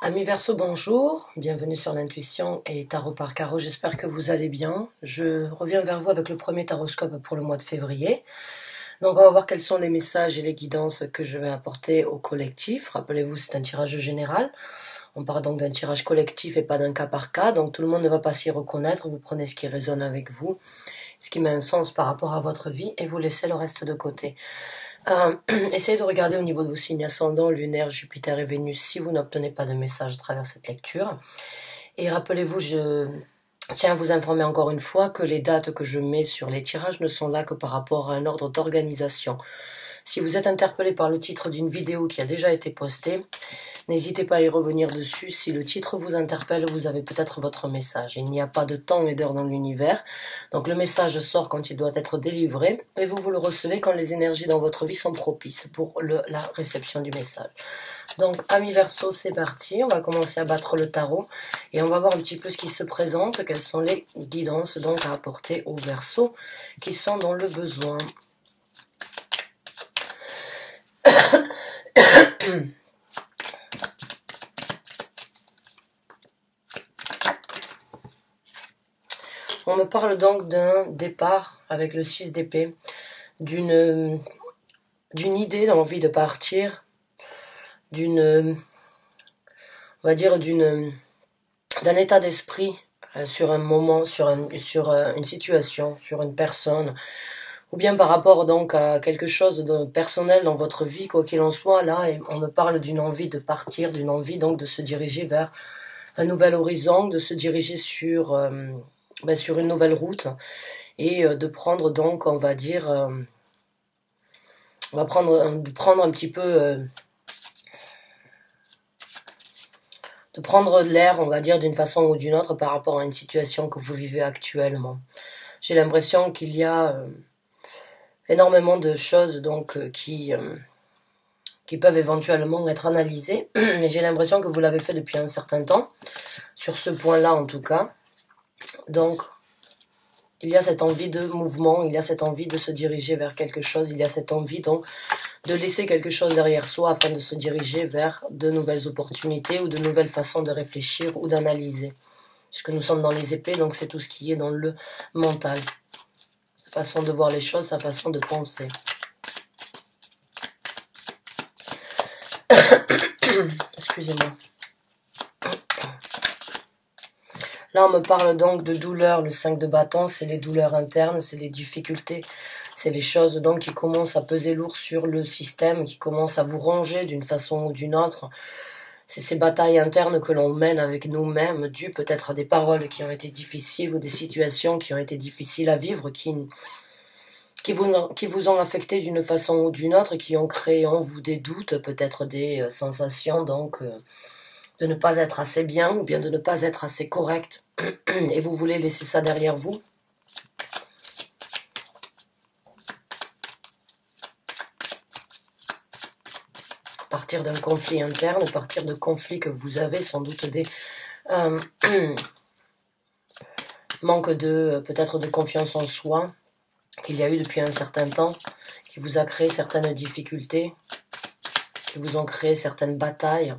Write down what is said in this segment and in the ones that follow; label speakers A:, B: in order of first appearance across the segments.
A: Amis Verseau, bonjour, bienvenue sur l'intuition et tarot par carreau, j'espère que vous allez bien. Je reviens vers vous avec le premier taroscope pour le mois de février. Donc on va voir quels sont les messages et les guidances que je vais apporter au collectif. Rappelez-vous, c'est un tirage général. On part donc d'un tirage collectif et pas d'un cas par cas, donc tout le monde ne va pas s'y reconnaître. Vous prenez ce qui résonne avec vous, ce qui met un sens par rapport à votre vie et vous laissez le reste de côté. Essayez de regarder au niveau de vos signes ascendants, lunaire, Jupiter et Vénus si vous n'obtenez pas de message à travers cette lecture. Et rappelez-vous, je tiens à vous informer encore une fois que les dates que je mets sur les tirages ne sont là que par rapport à un ordre d'organisation. Si vous êtes interpellé par le titre d'une vidéo qui a déjà été postée, n'hésitez pas à y revenir dessus. Si le titre vous interpelle, vous avez peut-être votre message. Il n'y a pas de temps et d'heure dans l'univers. Donc le message sort quand il doit être délivré et vous le recevez quand les énergies dans votre vie sont propices pour la réception du message. Donc amis Verseau, c'est parti. On va commencer à battre le tarot et on va voir un petit peu ce qui se présente, quelles sont les guidances donc à apporter aux Verseaux qui sont dans le besoin. On me parle donc d'un départ avec le 6 d'épée, d'une idée, d'envie de partir, on va dire d'un état d'esprit sur un moment, sur une situation, sur une personne, ou bien par rapport donc à quelque chose de personnel dans votre vie, quoi qu'il en soit, là, et on me parle d'une envie de partir, d'une envie donc de se diriger vers un nouvel horizon, de se diriger sur une nouvelle route et de prendre donc, on va dire, de prendre un petit peu, de prendre de l'air, on va dire, d'une façon ou d'une autre par rapport à une situation que vous vivez actuellement. J'ai l'impression qu'il y a énormément de choses donc qui peuvent éventuellement être analysées, mais j'ai l'impression que vous l'avez fait depuis un certain temps, sur ce point-là en tout cas. Donc, il y a cette envie de mouvement, il y a cette envie de se diriger vers quelque chose, il y a cette envie donc de laisser quelque chose derrière soi afin de se diriger vers de nouvelles opportunités ou de nouvelles façons de réfléchir ou d'analyser. Puisque nous sommes dans les épées, donc c'est tout ce qui est dans le mental. Sa façon de voir les choses, sa façon de penser. Excusez-moi. Là, on me parle donc de douleurs. Le 5 de bâton, c'est les douleurs internes, c'est les difficultés, c'est les choses donc qui commencent à peser lourd sur le système, qui commencent à vous ronger d'une façon ou d'une autre. C'est ces batailles internes que l'on mène avec nous-mêmes, dues peut-être à des paroles qui ont été difficiles ou des situations qui ont été difficiles à vivre, qui vous ont affecté d'une façon ou d'une autre, qui ont créé en vous des doutes, peut-être des sensations donc de ne pas être assez bien ou bien de ne pas être assez correct et vous voulez laisser ça derrière vous. Partir d'un conflit interne, partir de conflits que vous avez, sans doute des manque de peut-être de confiance en soi qu'il y a eu depuis un certain temps, qui vous a créé certaines difficultés, qui vous ont créé certaines batailles,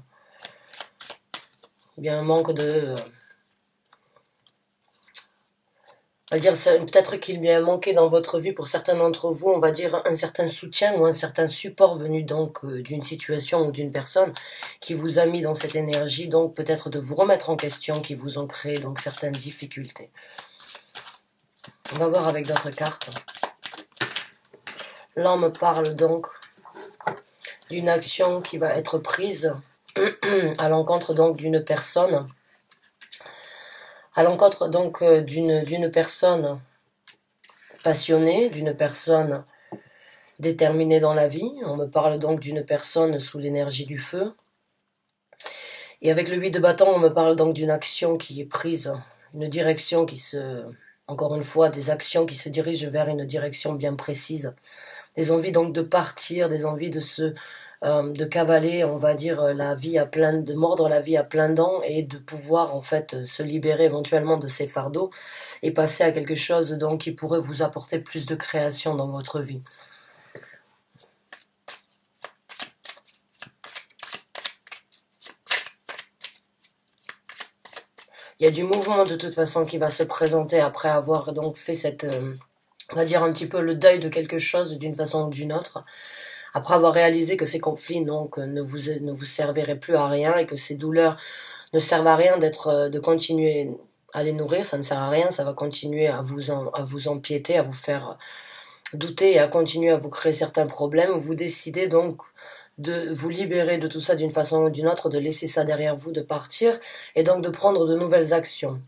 A: bien un manque de on va dire peut-être qu'il lui a manqué dans votre vie pour certains d'entre vous, on va dire un certain soutien ou un certain support venu donc d'une situation ou d'une personne qui vous a mis dans cette énergie, donc peut-être de vous remettre en question, qui vous ont créé donc certaines difficultés. On va voir avec d'autres cartes. Là on me parle donc d'une action qui va être prise à l'encontre donc d'une personne, à l'encontre donc d'une personne passionnée, d'une personne déterminée dans la vie. On me parle donc d'une personne sous l'énergie du feu. Et avec le 8 de bâton, on me parle donc d'une action qui est prise, une direction encore une fois, des actions qui se dirigent vers une direction bien précise. Des envies donc de partir, des envies de cavaler, on va dire, de mordre la vie à plein dents et de pouvoir en fait se libérer éventuellement de ces fardeaux et passer à quelque chose donc qui pourrait vous apporter plus de création dans votre vie. Il y a du mouvement de toute façon qui va se présenter après avoir donc fait cette, on va dire un petit peu le deuil de quelque chose d'une façon ou d'une autre. Après avoir réalisé que ces conflits donc ne vous serviraient plus à rien et que ces douleurs ne servent à rien de continuer à les nourrir, ça ne sert à rien, ça va continuer à vous empiéter, à vous faire douter et à continuer à vous créer certains problèmes. Vous décidez donc de vous libérer de tout ça d'une façon ou d'une autre, de laisser ça derrière vous, de partir et donc de prendre de nouvelles actions.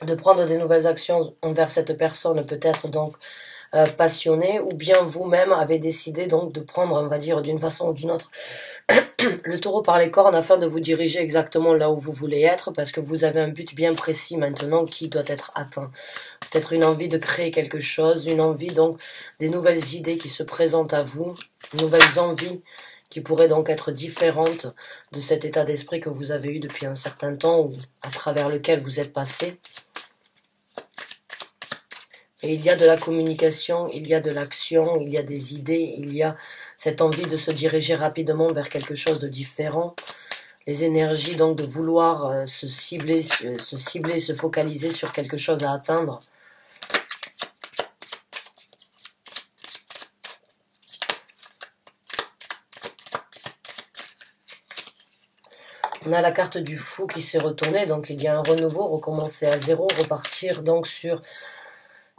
A: De prendre des nouvelles actions envers cette personne peut-être donc passionnée, ou bien vous-même avez décidé donc de prendre, on va dire, d'une façon ou d'une autre, le taureau par les cornes afin de vous diriger exactement là où vous voulez être, parce que vous avez un but bien précis maintenant qui doit être atteint. Peut-être une envie de créer quelque chose, une envie donc des nouvelles idées qui se présentent à vous, nouvelles envies qui pourraient donc être différentes de cet état d'esprit que vous avez eu depuis un certain temps ou à travers lequel vous êtes passé. Et il y a de la communication, il y a de l'action, il y a des idées, il y a cette envie de se diriger rapidement vers quelque chose de différent. Les énergies donc de vouloir se cibler, se focaliser sur quelque chose à atteindre. On a la carte du fou qui s'est retournée, donc il y a un renouveau, recommencer à zéro, repartir donc sur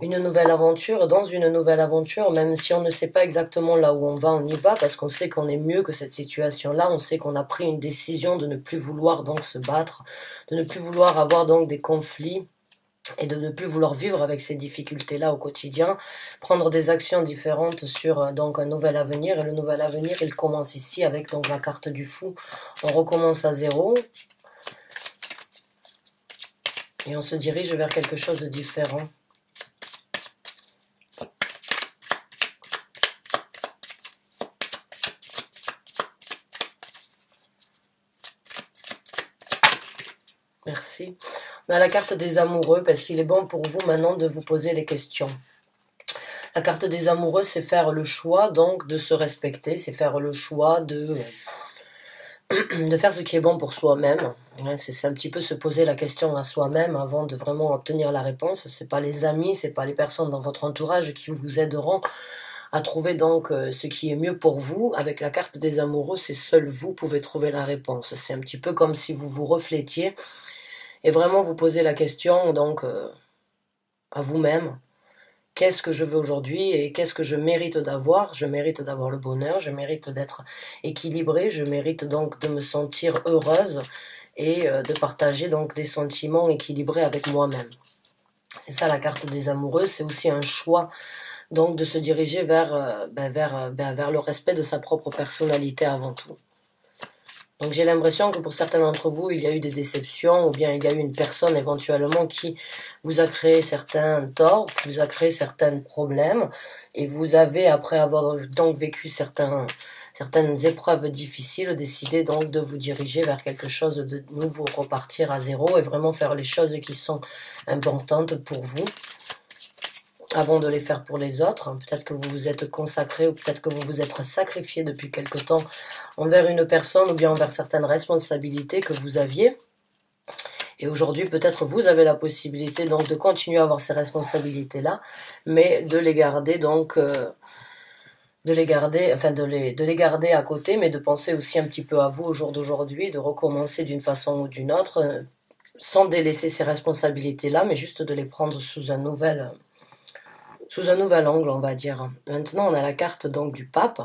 A: une nouvelle aventure, dans une nouvelle aventure, même si on ne sait pas exactement là où on y va, parce qu'on sait qu'on est mieux que cette situation-là, on sait qu'on a pris une décision de ne plus vouloir donc se battre, de ne plus vouloir avoir donc des conflits, et de ne plus vouloir vivre avec ces difficultés-là au quotidien, prendre des actions différentes sur donc un nouvel avenir, et le nouvel avenir, il commence ici avec donc la carte du fou. On recommence à zéro, et on se dirige vers quelque chose de différent. Merci. On a la carte des amoureux parce qu'il est bon pour vous maintenant de vous poser des questions. La carte des amoureux, c'est faire le choix donc de se respecter, c'est faire le choix de faire ce qui est bon pour soi-même. C'est un petit peu se poser la question à soi-même avant de vraiment obtenir la réponse. C'est pas les amis, c'est pas les personnes dans votre entourage qui vous aideront à trouver donc ce qui est mieux pour vous. Avec la carte des amoureux, c'est seul vous pouvez trouver la réponse. C'est un petit peu comme si vous vous reflétiez et vraiment vous posez la question donc à vous-même. Qu'est-ce que je veux aujourd'hui et qu'est-ce que je mérite d'avoir? Je mérite d'avoir le bonheur, je mérite d'être équilibrée, je mérite donc de me sentir heureuse et de partager donc des sentiments équilibrés avec moi-même. C'est ça la carte des amoureux, c'est aussi un choix donc de se diriger vers le respect de sa propre personnalité avant tout. Donc j'ai l'impression que pour certains d'entre vous, il y a eu des déceptions ou bien il y a eu une personne éventuellement qui vous a créé certains torts, qui vous a créé certains problèmes et vous avez, après avoir donc vécu certaines épreuves difficiles, décidé donc de vous diriger vers quelque chose de nouveau, repartir à zéro et vraiment faire les choses qui sont importantes pour vous avant de les faire pour les autres. Peut-être que vous vous êtes consacré ou peut-être que vous vous êtes sacrifié depuis quelque temps envers une personne ou bien envers certaines responsabilités que vous aviez. Et aujourd'hui, peut-être vous avez la possibilité donc de continuer à avoir ces responsabilités-là, mais de les garder donc, de les garder à côté, mais de penser aussi un petit peu à vous au jour d'aujourd'hui, de recommencer d'une façon ou d'une autre, sans délaisser ces responsabilités-là, mais juste de les prendre sous un nouvel angle, on va dire. Maintenant, on a la carte donc du pape.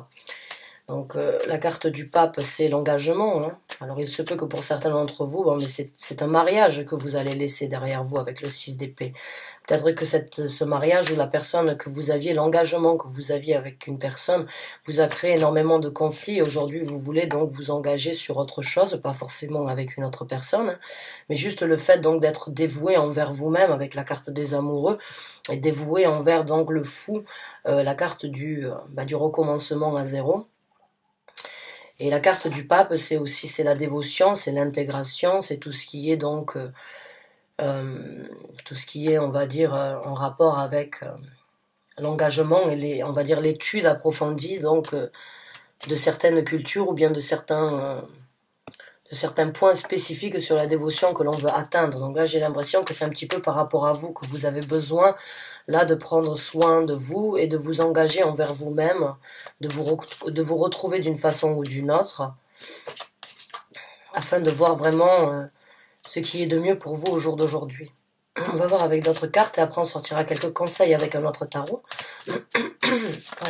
A: Donc, la carte du pape, c'est l'engagement. Hein. Alors, il se peut que pour certains d'entre vous, bon, mais c'est un mariage que vous allez laisser derrière vous avec le 6 d'épée. Peut-être que ce mariage ou la personne que vous aviez, l'engagement que vous aviez avec une personne, vous a créé énormément de conflits. Aujourd'hui, vous voulez donc vous engager sur autre chose, pas forcément avec une autre personne, hein, mais juste le fait donc d'être dévoué envers vous-même avec la carte des amoureux et dévoué envers donc le fou, la carte du recommencement à zéro. Et la carte du pape, c'est la dévotion, c'est l'intégration, c'est tout ce qui est donc tout ce qui est, on va dire, en rapport avec l'engagement et on va dire l'étude approfondie donc de certaines cultures ou bien de certains certains points spécifiques sur la dévotion que l'on veut atteindre. Donc là, j'ai l'impression que c'est un petit peu par rapport à vous que vous avez besoin là de prendre soin de vous et de vous engager envers vous-même, de vous retrouver d'une façon ou d'une autre, afin de voir vraiment ce qui est de mieux pour vous au jour d'aujourd'hui. On va voir avec d'autres cartes et après on sortira quelques conseils avec un autre tarot. Oh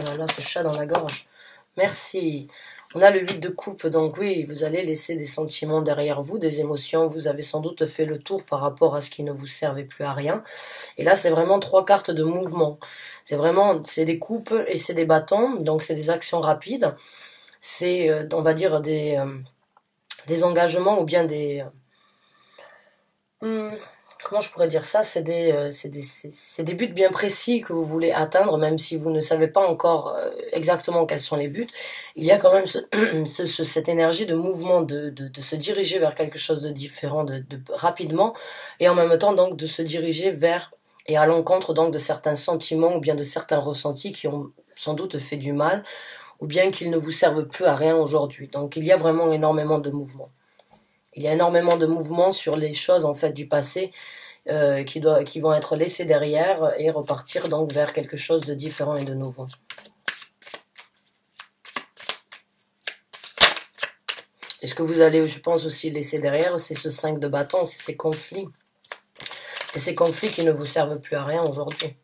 A: là là, ce chat dans la gorge. Merci. On a le 8 de coupe, donc oui, vous allez laisser des sentiments derrière vous, des émotions. Vous avez sans doute fait le tour par rapport à ce qui ne vous servait plus à rien. Et là, c'est vraiment 3 cartes de mouvement. C'est des coupes et c'est des bâtons, donc c'est des actions rapides. C'est, on va dire, des engagements ou bien des... comment je pourrais dire ça, c'est des buts bien précis que vous voulez atteindre, même si vous ne savez pas encore exactement quels sont les buts. Il y a quand même cette énergie de mouvement, de se diriger vers quelque chose de différent, rapidement, et en même temps donc de se diriger vers et à l'encontre donc de certains sentiments ou bien de certains ressentis qui ont sans doute fait du mal, ou bien qu'ils ne vous servent plus à rien aujourd'hui. Donc il y a vraiment énormément de mouvements. Il y a énormément de mouvements sur les choses en fait du passé qui vont être laissées derrière et repartir donc vers quelque chose de différent et de nouveau. Et ce que vous allez, je pense, aussi laisser derrière, c'est ce 5 de bâton, c'est ces conflits. C'est ces conflits qui ne vous servent plus à rien aujourd'hui.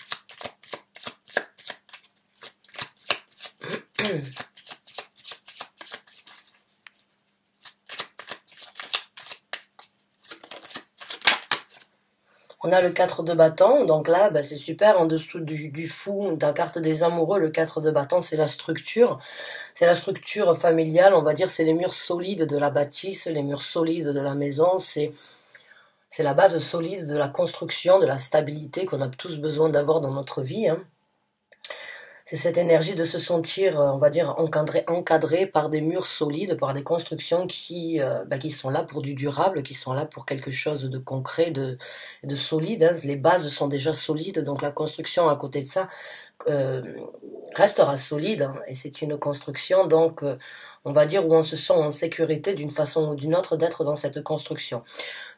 A: On a le 4 de bâton, donc là, bah, c'est super, en dessous du fou, de la carte des amoureux, le 4 de bâton, c'est la structure. C'est la structure familiale, on va dire, c'est les murs solides de la bâtisse, les murs solides de la maison, c'est la base solide de la construction, de la stabilité qu'on a tous besoin d'avoir dans notre vie, hein. C'est cette énergie de se sentir, on va dire, encadré par des murs solides, par des constructions qui sont là pour du durable, qui sont là pour quelque chose de concret, de solide, hein. Les bases sont déjà solides, donc la construction à côté de ça restera solide, hein. Et c'est une construction, donc, on va dire, où on se sent en sécurité d'une façon ou d'une autre d'être dans cette construction.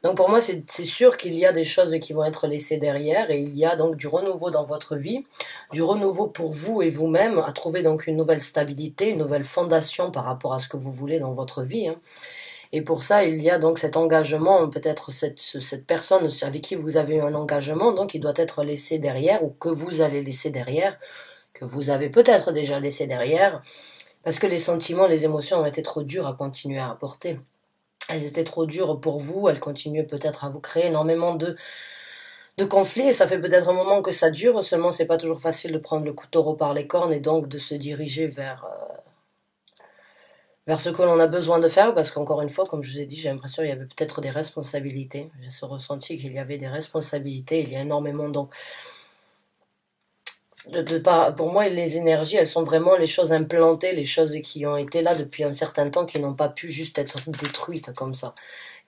A: Donc pour moi, c'est sûr qu'il y a des choses qui vont être laissées derrière et il y a donc du renouveau dans votre vie, du renouveau pour vous et vous-même, à trouver donc une nouvelle stabilité, une nouvelle fondation par rapport à ce que vous voulez dans votre vie, hein. Et pour ça, il y a donc cet engagement, peut-être cette personne avec qui vous avez eu un engagement, donc il doit être laissé derrière, ou que vous allez laisser derrière, que vous avez peut-être déjà laissé derrière, parce que les sentiments, les émotions ont été trop dures à continuer à apporter. Elles étaient trop dures pour vous, elles continuaient peut-être à vous créer énormément de conflits, et ça fait peut-être un moment que ça dure, seulement c'est pas toujours facile de prendre le taureau par les cornes et donc de se diriger vers ce que l'on a besoin de faire, parce qu'encore une fois, comme je vous ai dit, j'ai l'impression qu'il y avait peut-être des responsabilités. J'ai ce ressenti qu'il y avait des responsabilités, il y a énormément donc pour moi, les énergies, elles sont vraiment les choses implantées, les choses qui ont été là depuis un certain temps, qui n'ont pas pu juste être détruites comme ça.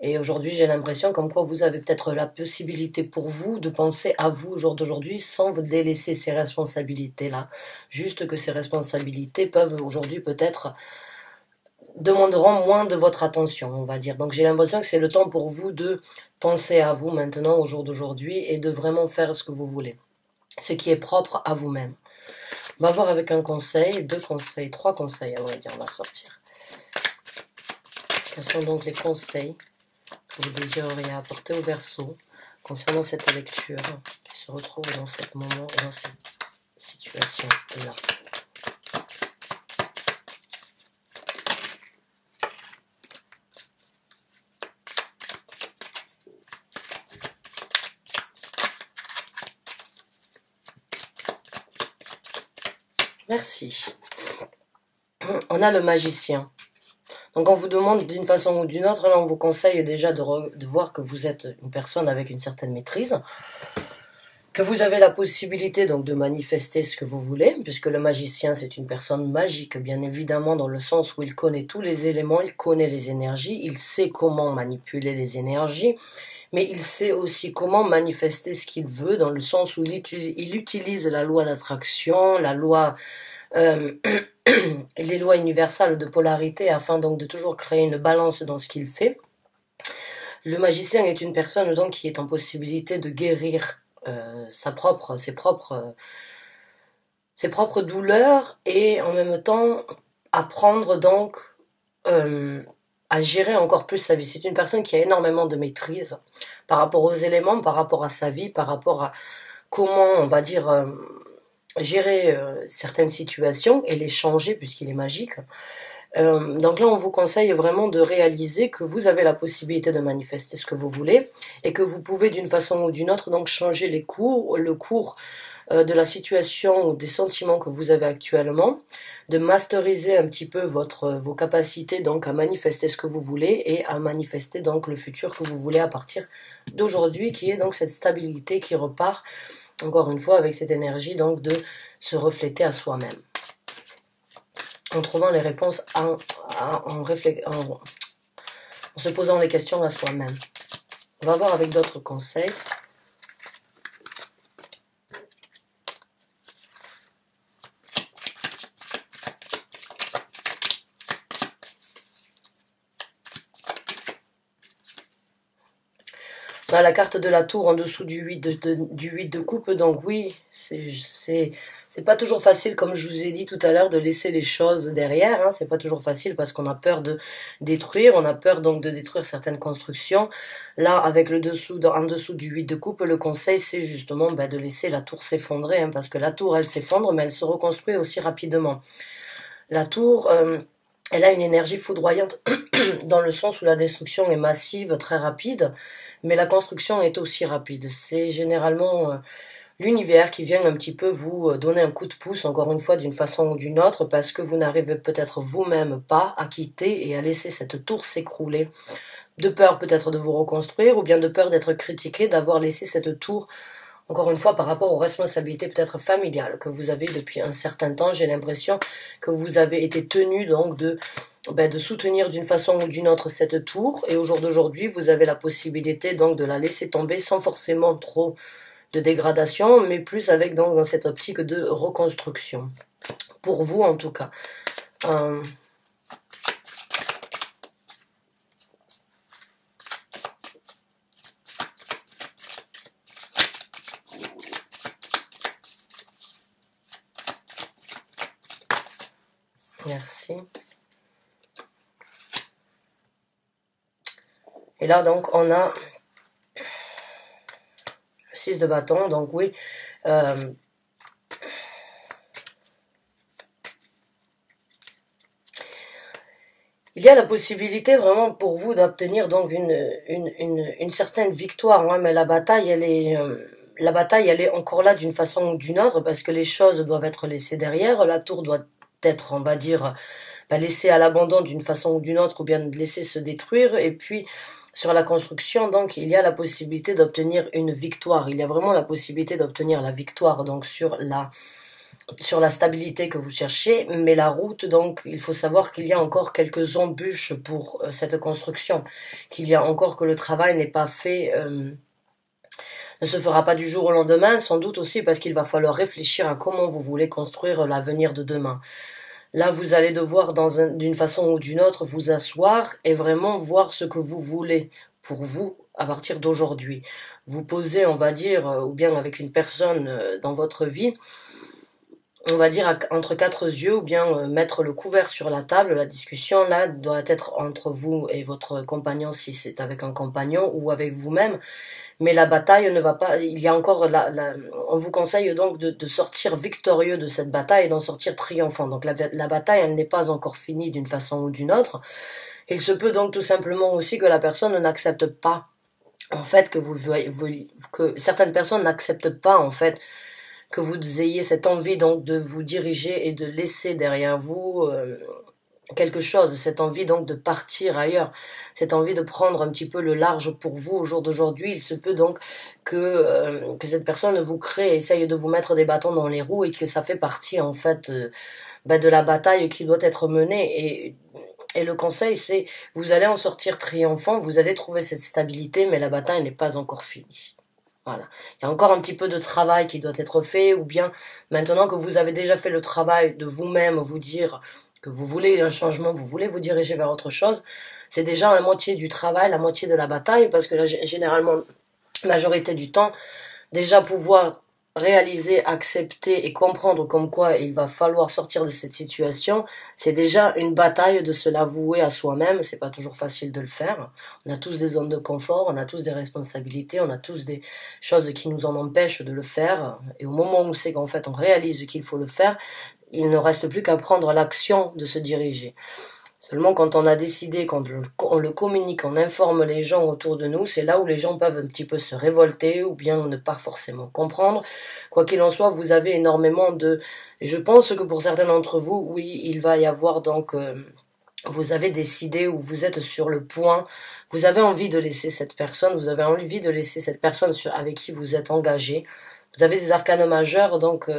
A: Et aujourd'hui, j'ai l'impression comme quoi vous avez peut-être la possibilité pour vous de penser à vous au jour d'aujourd'hui sans vous délaisser ces responsabilités-là. Juste que ces responsabilités peuvent aujourd'hui peut-être demanderont moins de votre attention, on va dire. Donc j'ai l'impression que c'est le temps pour vous de penser à vous maintenant au jour d'aujourd'hui et de vraiment faire ce que vous voulez. Ce qui est propre à vous-même. On va voir avec un conseil, 2 conseils, 3 conseils à vrai dire, on va sortir. Quels sont donc les conseils que vous désireriez apporter au Verseau concernant cette lecture qui se retrouve dans ce moment et dans cette situation-là. Merci. On a le magicien. Donc on vous demande d'une façon ou d'une autre, là on vous conseille déjà de voir que vous êtes une personne avec une certaine maîtrise, que vous avez la possibilité donc de manifester ce que vous voulez, puisque le magicien c'est une personne magique, bien évidemment, dans le sens où il connaît tous les éléments, il connaît les énergies, il sait comment manipuler les énergies, mais il sait aussi comment manifester ce qu'il veut, dans le sens où il utilise la loi d'attraction, la loi les lois universelles de polarité afin donc de toujours créer une balance dans ce qu'il fait. Le magicien est une personne donc qui est en possibilité de guérir ses propres douleurs et en même temps apprendre donc à gérer encore plus sa vie. C'est une personne qui a énormément de maîtrise par rapport aux éléments, par rapport à sa vie, par rapport à comment, on va dire, gérer certaines situations et les changer puisqu'il est magique. Donc là, on vous conseille vraiment de réaliser que vous avez la possibilité de manifester ce que vous voulez et que vous pouvez d'une façon ou d'une autre donc changer le cours de la situation ou des sentiments que vous avez actuellement, de masteriser un petit peu vos capacités donc à manifester ce que vous voulez et à manifester donc le futur que vous voulez à partir d'aujourd'hui, qui est donc cette stabilité qui repart encore une fois avec cette énergie donc de se refléter à soi-même en trouvant les réponses en se posant les questions à soi-même. On va voir avec d'autres conseils. On a la carte de la tour en dessous du 8 de coupe, donc oui, c'est pas toujours facile, comme je vous ai dit tout à l'heure, de laisser les choses derrière, hein. C'est pas toujours facile parce qu'on a peur de détruire, on a peur donc de détruire certaines constructions. Là, avec en dessous du 8 de coupe, le conseil c'est justement de laisser la tour s'effondrer, hein, parce que la tour elle s'effondre, mais elle se reconstruit aussi rapidement. La tour, elle a une énergie foudroyante dans le sens où la destruction est massive, très rapide, mais la construction est aussi rapide. C'est généralement l'univers qui vient un petit peu vous donner un coup de pouce, encore une fois, d'une façon ou d'une autre, parce que vous n'arrivez peut-être vous-même pas à quitter et à laisser cette tour s'écrouler. De peur peut-être de vous reconstruire, ou bien de peur d'être critiqué, d'avoir laissé cette tour, encore une fois, par rapport aux responsabilités peut-être familiales que vous avez depuis un certain temps. J'ai l'impression que vous avez été tenu donc de soutenir d'une façon ou d'une autre cette tour, et au jour d'aujourd'hui, vous avez la possibilité donc de la laisser tomber sans forcément trop de dégradation, mais plus avec donc dans cette optique de reconstruction. Pour vous en tout cas. Merci. Et là donc on a 6 de bâton, donc oui, il y a la possibilité vraiment pour vous d'obtenir donc une certaine victoire, hein, mais la bataille elle est encore là d'une façon ou d'une autre, parce que les choses doivent être laissées derrière, la tour doit être, on va dire, laissée à l'abandon d'une façon ou d'une autre, ou bien laisser se détruire, et puis sur la construction, donc, il y a la possibilité d'obtenir une victoire. Il y a vraiment la possibilité d'obtenir la victoire, donc, sur la stabilité que vous cherchez. Mais la route, donc, il faut savoir qu'il y a encore quelques embûches pour cette construction. Qu'il y a encore que le travail n'est pas fait, ne se fera pas du jour au lendemain, sans doute aussi parce qu'il va falloir réfléchir à comment vous voulez construire l'avenir de demain. Là, vous allez devoir, d'une façon ou d'une autre, vous asseoir et vraiment voir ce que vous voulez pour vous à partir d'aujourd'hui. Vous posez, on va dire, ou bien avec une personne dans votre vie, on va dire entre 4 yeux, ou bien mettre le couvert sur la table. La discussion, là, doit être entre vous et votre compagnon, si c'est avec un compagnon, ou avec vous-même. Mais la bataille ne va pas, il y a encore on vous conseille donc de sortir victorieux de cette bataille et d'en sortir triomphant. Donc la bataille, elle n'est pas encore finie d'une façon ou d'une autre. Il se peut donc tout simplement aussi que la personne n'accepte pas, en fait, que certaines personnes n'acceptent pas, en fait, que vous ayez cette envie donc de vous diriger et de laisser derrière vous quelque chose, cette envie donc de partir ailleurs, cette envie de prendre un petit peu le large pour vous au jour d'aujourd'hui. Il se peut donc que cette personne vous crée, essaye de vous mettre des bâtons dans les roues, et que ça fait partie en fait de la bataille qui doit être menée. Et le conseil c'est, vous allez en sortir triomphant, vous allez trouver cette stabilité, mais la bataille n'est pas encore finie. Voilà. Il y a encore un petit peu de travail qui doit être fait, ou bien maintenant que vous avez déjà fait le travail de vous-même, vous dire que vous voulez un changement, vous voulez vous diriger vers autre chose, c'est déjà la moitié du travail, la moitié de la bataille, parce que là, généralement, majorité du temps, déjà pouvoir réaliser, accepter et comprendre comme quoi il va falloir sortir de cette situation, c'est déjà une bataille de se l'avouer à soi-même, c'est pas toujours facile de le faire. On a tous des zones de confort, on a tous des responsabilités, on a tous des choses qui nous en empêchent de le faire, et au moment où c'est qu'en fait on réalise qu'il faut le faire, il ne reste plus qu'à prendre l'action de se diriger. Seulement quand on a décidé, quand on le communique, on informe les gens autour de nous, c'est là où les gens peuvent un petit peu se révolter ou bien ne pas forcément comprendre. Quoi qu'il en soit, vous avez énormément de... Je pense que pour certains d'entre vous, oui, il va y avoir donc... vous avez décidé ou vous êtes sur le point, vous avez envie de laisser cette personne, vous avez envie de laisser cette personne avec qui vous êtes engagé. Vous avez des arcanes majeurs, donc...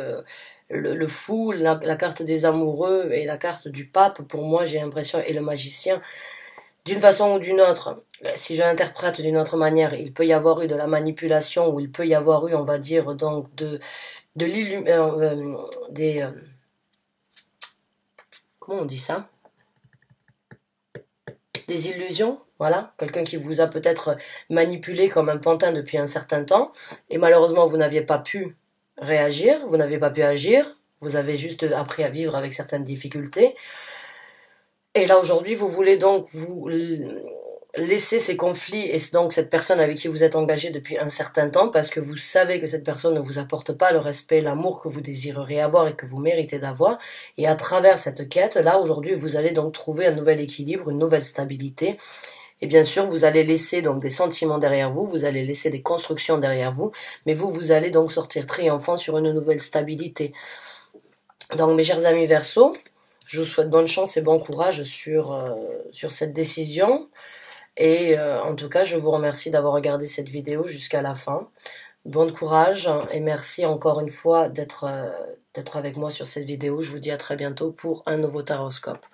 A: le fou, la carte des amoureux et la carte du pape, pour moi, j'ai l'impression, et le magicien, d'une façon ou d'une autre, si je l'interprète d'une autre manière, il peut y avoir eu de la manipulation, ou il peut y avoir eu, on va dire, donc, de comment on dit ça? Des illusions, voilà, quelqu'un qui vous a peut-être manipulé comme un pantin depuis un certain temps, et malheureusement, vous n'aviez pas pu réagir, vous n'avez pas pu agir, vous avez juste appris à vivre avec certaines difficultés. Et là aujourd'hui, vous voulez donc vous laisser ces conflits et donc cette personne avec qui vous êtes engagé depuis un certain temps parce que vous savez que cette personne ne vous apporte pas le respect, l'amour que vous désireriez avoir et que vous méritez d'avoir. Et à travers cette quête, là aujourd'hui, vous allez donc trouver un nouvel équilibre, une nouvelle stabilité. Et bien sûr, vous allez laisser donc des sentiments derrière vous, vous allez laisser des constructions derrière vous, mais vous allez donc sortir triomphant sur une nouvelle stabilité. Donc mes chers amis Verseau, je vous souhaite bonne chance et bon courage sur cette décision. Et en tout cas, je vous remercie d'avoir regardé cette vidéo jusqu'à la fin. Bon courage et merci encore une fois d'être avec moi sur cette vidéo. Je vous dis à très bientôt pour un nouveau taroscope.